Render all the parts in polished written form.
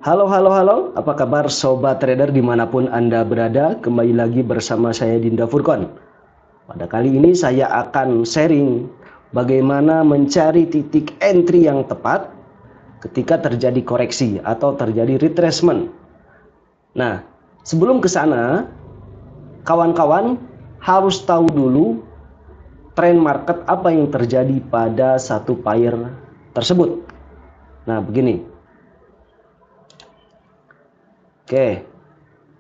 Halo, halo, halo. Apa kabar Sobat Trader dimanapun Anda berada? Kembali lagi bersama saya Dinda Furkon. Pada kali ini saya akan sharing bagaimana mencari titik entry yang tepat ketika terjadi koreksi atau terjadi retracement. Nah, sebelum ke sana, kawan-kawan harus tahu dulu tren market apa yang terjadi pada satu pair tersebut. Nah, begini. Oke,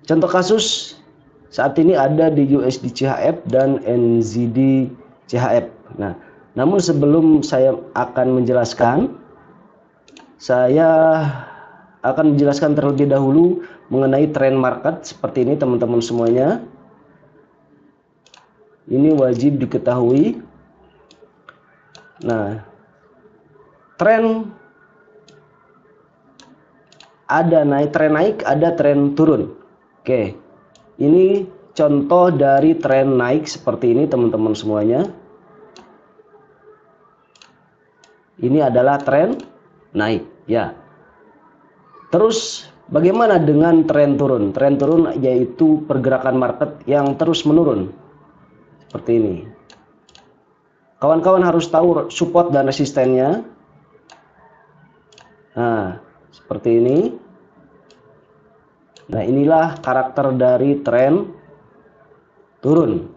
contoh kasus saat ini ada di USD CHF dan NZD CHF. Nah, namun sebelum saya akan menjelaskan, saya akan menjelaskan terlebih dahulu mengenai tren market seperti ini teman-teman semuanya. Ini wajib diketahui. Nah, tren ada tren naik, ada tren turun. Oke, ini contoh dari tren naik seperti ini teman-teman semuanya. Ini adalah tren naik ya. Terus bagaimana dengan tren turun? Tren turun yaitu pergerakan market yang terus menurun. Seperti ini. Kawan-kawan harus tahu support dan resistennya. Nah, seperti ini. Nah, inilah karakter dari tren turun.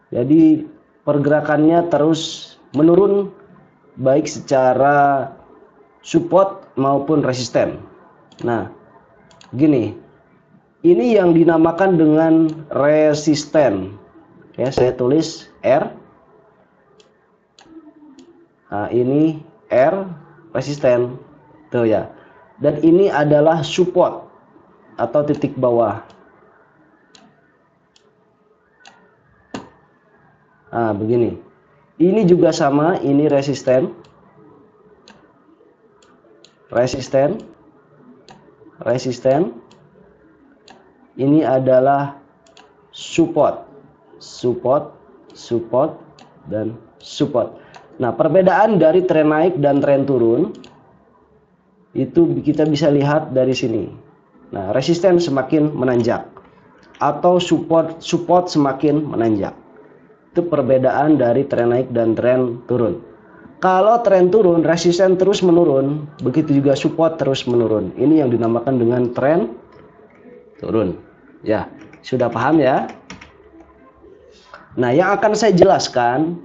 Jadi pergerakannya terus menurun baik secara support maupun resisten. Nah, gini. Ini yang dinamakan dengan resisten. Ya, saya tulis R. Nah, ini R resisten. Tuh ya. Dan ini adalah support atau titik bawah. Nah, begini. Ini juga sama, ini resisten. Resisten. Resisten. Ini adalah support. Support, support, dan support. Nah, perbedaan dari tren naik dan tren turun itu kita bisa lihat dari sini. Nah, resisten semakin menanjak atau support semakin menanjak. Itu perbedaan dari tren naik dan tren turun. Kalau tren turun, resisten terus menurun, begitu juga support terus menurun. Ini yang dinamakan dengan tren turun. Ya, sudah paham ya? Nah, yang akan saya jelaskan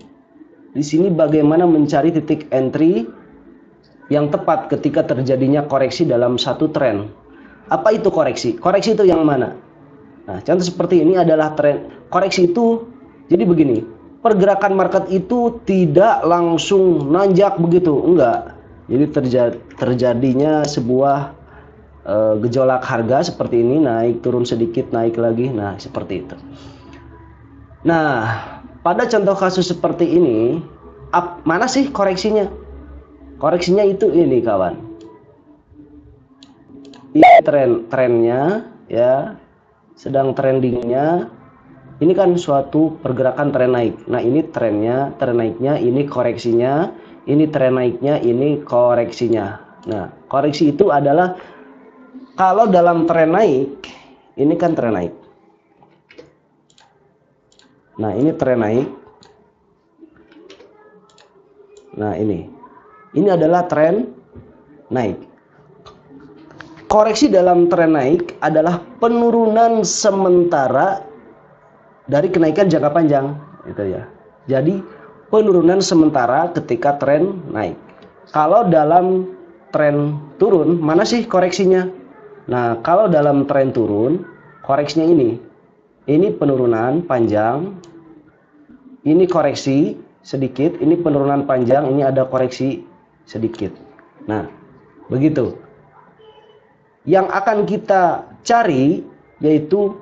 di sini bagaimana mencari titik entry yang tepat ketika terjadinya koreksi dalam satu tren. Apa itu koreksi? Koreksi itu yang mana? Nah, contoh seperti ini adalah tren. Koreksi itu jadi begini, pergerakan market itu tidak langsung nanjak begitu, enggak. Jadi terjadinya sebuah gejolak harga seperti ini, naik turun sedikit, naik lagi. Nah, seperti itu. Nah, pada contoh kasus seperti ini, mana sih koreksinya? Koreksinya itu ini kawan. Ini trennya ya, sedang trendingnya. Ini kan suatu pergerakan tren naik. Nah, ini trennya, tren naiknya, ini koreksinya, ini tren naiknya, ini koreksinya. Nah, koreksi itu adalah kalau dalam tren naik, ini kan tren naik. Nah, ini tren naik. Nah, ini adalah tren naik. Koreksi dalam tren naik adalah penurunan sementara dari kenaikan jangka panjang, gitu ya. Jadi penurunan sementara ketika tren naik. Kalau dalam tren turun, mana sih koreksinya? Nah, kalau dalam tren turun, koreksinya ini. Ini penurunan panjang, ini koreksi sedikit, ini penurunan panjang, ini ada koreksi sedikit. Nah, begitu. Yang akan kita cari yaitu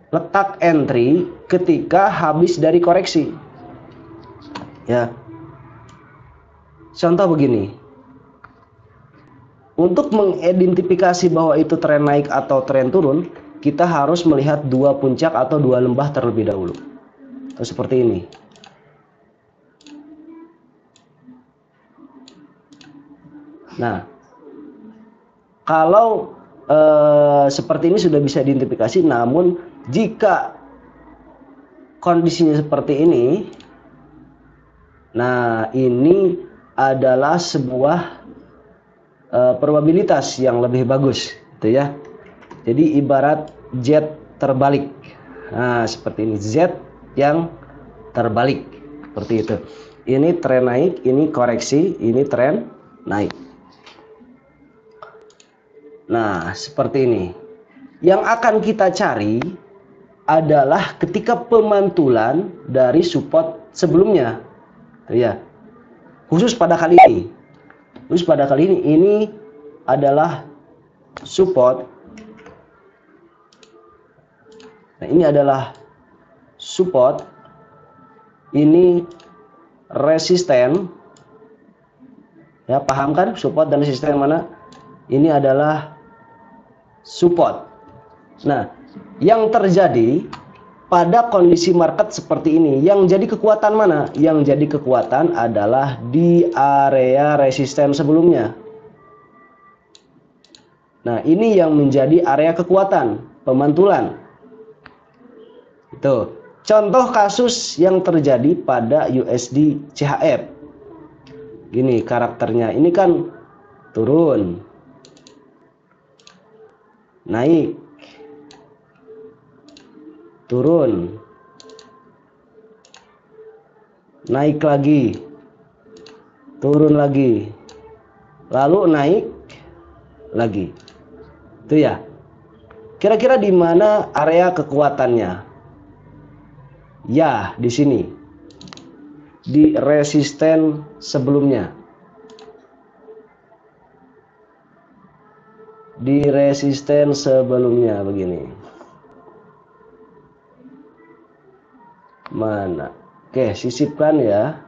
letak entry ketika habis dari koreksi. Ya. Contoh begini. Untuk mengidentifikasi bahwa itu tren naik atau tren turun, kita harus melihat dua puncak atau dua lembah terlebih dahulu. Seperti ini. Nah, Kalau seperti ini sudah bisa diidentifikasi, namun jika kondisinya seperti ini, nah ini adalah sebuah probabilitas yang lebih bagus, gitu ya. Jadi ibarat Z terbalik. Nah, seperti ini, Z yang terbalik, seperti itu. Ini tren naik, ini koreksi, ini tren naik. Nah, seperti ini. Yang akan kita cari adalah ketika pemantulan dari support sebelumnya, ya. Khusus pada kali ini, ini adalah support. Nah, ini adalah support, ini resisten. Ya, paham kan support dan resisten mana? Ini adalah support. Nah, yang terjadi pada kondisi market seperti ini, yang jadi kekuatan mana? Yang jadi kekuatan adalah di area resisten sebelumnya. Nah, ini yang menjadi area kekuatan pemantulan. Itu contoh kasus yang terjadi pada USD CHF. Gini karakternya, ini kan turun, naik, turun, naik lagi, turun lagi, lalu naik lagi. Itu ya. Kira-kira di mana area kekuatannya? Ya, di sini. Di resisten sebelumnya. Di resisten sebelumnya begini. Mana? Oke, sisipkan ya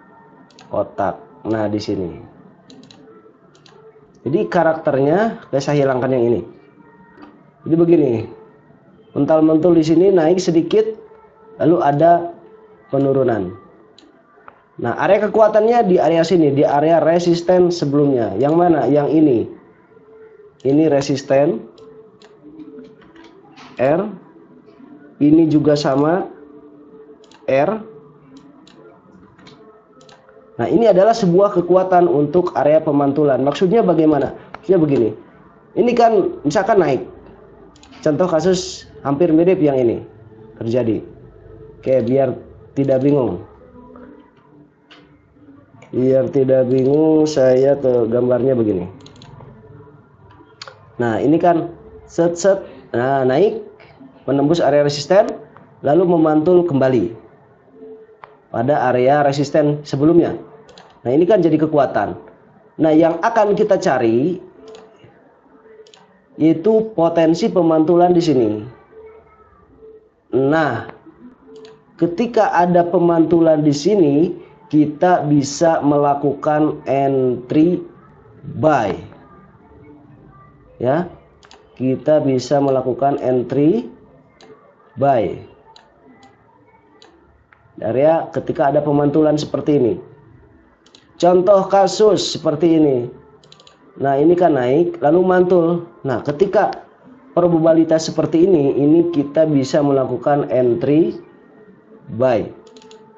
kotak. Nah, di sini. Jadi karakternya saya hilangkan yang ini. Jadi begini. Mental-mentul di sini naik sedikit, lalu ada penurunan. Nah, area kekuatannya di area sini, di area resisten sebelumnya. Yang mana? Yang ini. Ini resisten R. Ini juga sama R. Nah, ini adalah sebuah kekuatan untuk area pemantulan. Maksudnya bagaimana? Maksudnya begini. Ini kan misalkan naik. Contoh kasus hampir mirip yang ini terjadi. Oke, biar tidak bingung. Biar tidak bingung, saya ke gambarnya begini. Nah, ini kan set. Nah, naik, menembus area resisten, lalu memantul kembali pada area resisten sebelumnya. Nah, ini kan jadi kekuatan. Nah, yang akan kita cari yaitu potensi pemantulan di sini. Nah, ketika ada pemantulan di sini, kita bisa melakukan entry buy. Ya. Kita bisa melakukan entry buy. Area ketika ada pemantulan seperti ini. Contoh kasus seperti ini. Nah, ini kan naik lalu mantul. Nah, ketika probabilitas seperti ini kita bisa melakukan entry buy.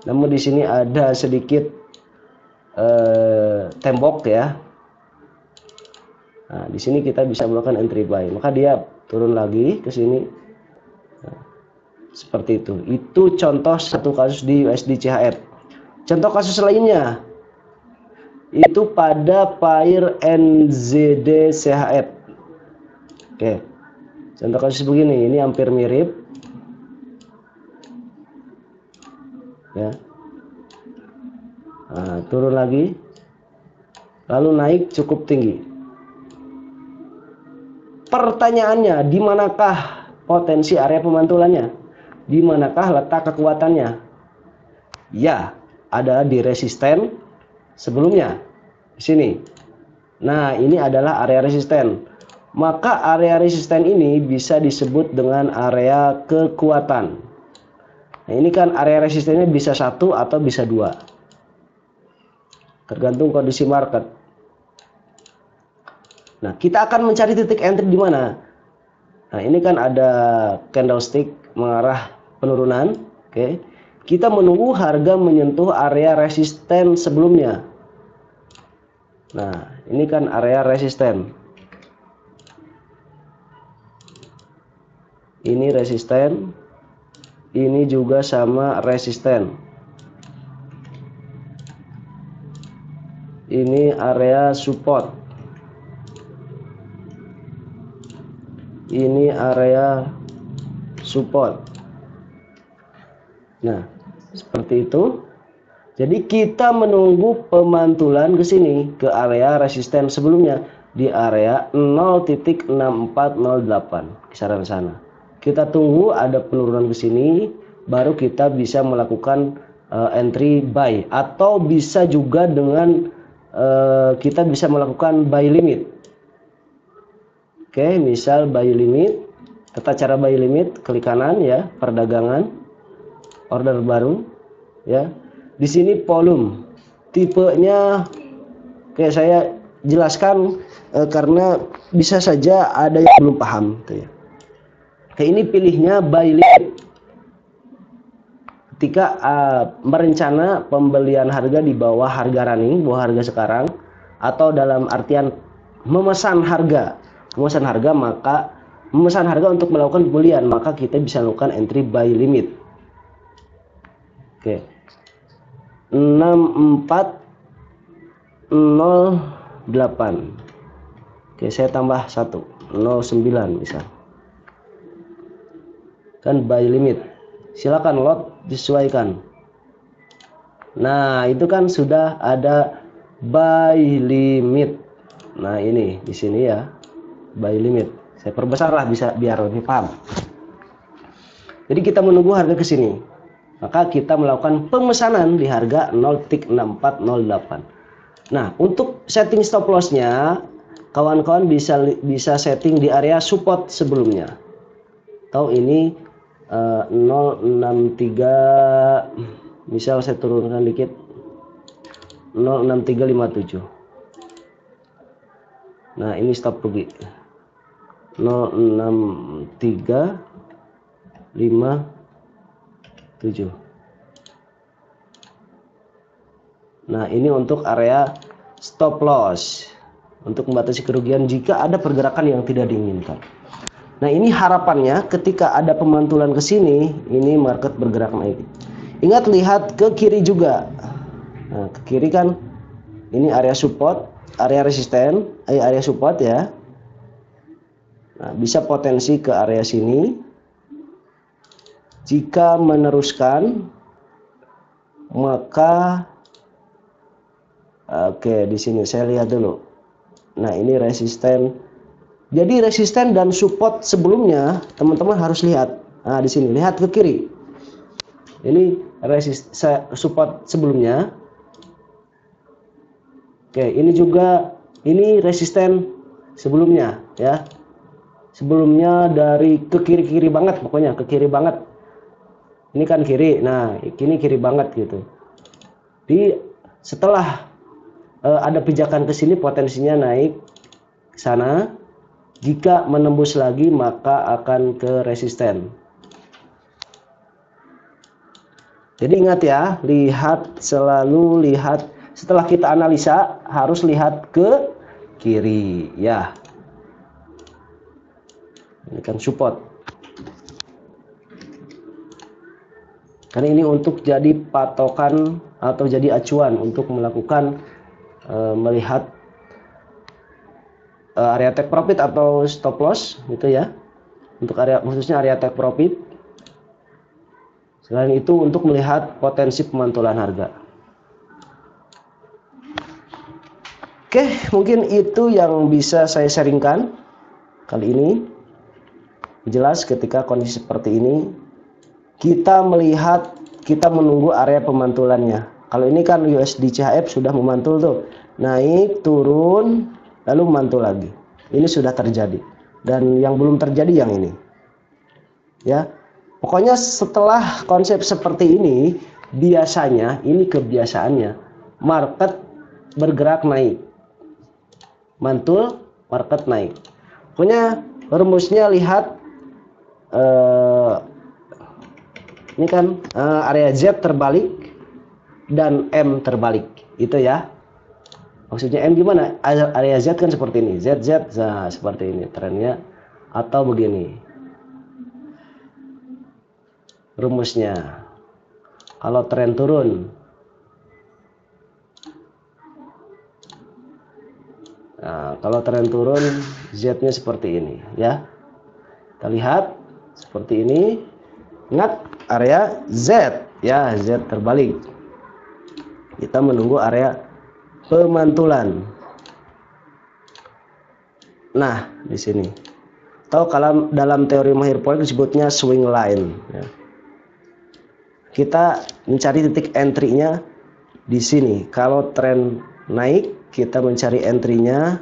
Namun di sini ada sedikit tembok ya. Nah, di sini kita bisa melakukan entry buy. Maka dia turun lagi ke sini. Nah, seperti itu. Itu contoh satu kasus di USD CHF. Contoh kasus lainnya itu pada pair NZD CHF. Oke. Contoh kasus begini, ini hampir mirip. Ya. Nah, turun lagi. Lalu naik cukup tinggi. Pertanyaannya, di manakah potensi area pemantulannya? Di manakah letak kekuatannya? Ya, ada di resisten sebelumnya. Di sini. Nah, ini adalah area resisten. Maka area resisten ini bisa disebut dengan area kekuatan. Nah, ini kan area resistennya bisa 1 atau bisa 2. Tergantung kondisi market. Nah, kita akan mencari titik entry di mana? Nah, ini kan ada candlestick mengarah penurunan. Oke. Kita menunggu harga menyentuh area resisten sebelumnya. Nah, ini kan area resisten. Ini resisten. Ini juga sama resisten. Ini area support. Ini area support. Nah, seperti itu. Jadi kita menunggu pemantulan ke sini, ke area resisten sebelumnya di area 0.6408 kisaran sana. Kita tunggu ada penurunan ke sini, baru kita bisa melakukan entry buy, atau bisa juga dengan kita bisa melakukan buy limit. Oke, misal buy limit, tata cara buy limit, klik kanan ya, perdagangan, order baru ya. Di sini volume, tipenya kayak saya jelaskan karena bisa saja ada yang belum paham gitu ya. Kayak ini pilihnya buy limit. Ketika merencana pembelian harga di bawah harga running, bawah harga sekarang, atau dalam artian memesan harga maka memesan harga untuk melakukan pembelian, maka kita bisa lakukan entry buy limit. Oke. 6408. Oke, saya tambah 1, 09 bisa. Kan buy limit. Silakan lot disesuaikan. Nah, itu kan sudah ada buy limit. Nah, ini di sini ya, buy limit. Saya perbesar lah bisa biar lebih paham. Jadi kita menunggu harga ke sini. Maka kita melakukan pemesanan di harga 0.6408. Nah, untuk setting stop loss-nya, kawan-kawan bisa setting di area support sebelumnya. Atau ini 063, misal saya turunkan dikit, 06357. Nah, ini stop rugi 06357. Nah, ini untuk area stop loss, untuk membatasi kerugian jika ada pergerakan yang tidak diinginkan. Nah, ini harapannya ketika ada pemantulan ke sini, ini market bergerak naik. Ingat, lihat ke kiri juga. Nah, ke kiri kan ini area support, area resisten, area support ya. Nah, bisa potensi ke area sini. Jika meneruskan, maka oke, di sini saya lihat dulu. Nah, ini resisten. Jadi resisten dan support sebelumnya teman-teman harus lihat. Nah, di sini lihat ke kiri. Ini support sebelumnya. Oke, ini juga ini resisten sebelumnya ya. Sebelumnya dari ke kiri-kiri banget, pokoknya ke kiri banget. Ini kan kiri. Nah, ini kiri banget gitu. Di setelah ada pijakan ke sini, potensinya naik ke sana. Jika menembus lagi, maka akan ke resisten. Jadi ingat ya, selalu lihat setelah kita analisa, harus lihat ke kiri ya. Ini kan support. Karena ini untuk jadi patokan atau jadi acuan untuk melakukan melihat area take profit atau stop loss gitu ya, untuk area khususnya area take profit. Selain itu untuk melihat potensi pemantulan harga. Oke, mungkin itu yang bisa saya sharingkan kali ini. Jelas ketika kondisi seperti ini kita melihat, kita menunggu area pemantulannya. Kalau ini kan USD CHF sudah memantul tuh, naik turun lalu mantul lagi. Ini sudah terjadi. Dan yang belum terjadi yang ini. Ya. Pokoknya setelah konsep seperti ini, biasanya ini kebiasaannya market bergerak naik. Mantul, market naik. Pokoknya rumusnya lihat ini kan area Z terbalik dan M terbalik, itu ya. Maksudnya M gimana? Area Z kan seperti ini, ZZ, nah, seperti ini trennya, atau begini rumusnya. Kalau tren turun, nah, kalau tren turun Z-nya seperti ini ya. Kita lihat seperti ini. Ingat area Z ya, Z terbalik. Kita menunggu area pemantulan. Nah, di sini. Atau kalau dalam teori mahir forex disebutnya swing line ya. Kita mencari titik entry-nya di sini. Kalau tren naik, kita mencari entry-nya.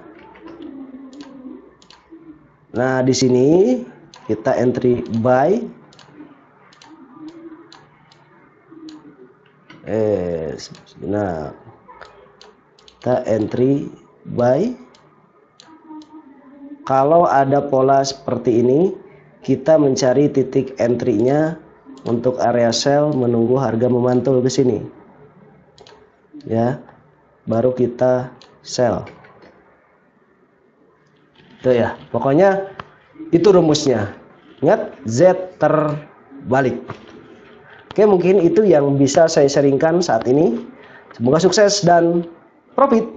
Nah, di sini kita entry buy. Nah, kita entry buy. Kalau ada pola seperti ini, kita mencari titik entry-nya untuk area sell, menunggu harga memantul ke sini. Ya. Baru kita sell. Itu ya. Pokoknya itu rumusnya. Ingat, Z terbalik. Oke, mungkin itu yang bisa saya sharingkan saat ini. Semoga sukses dan profit.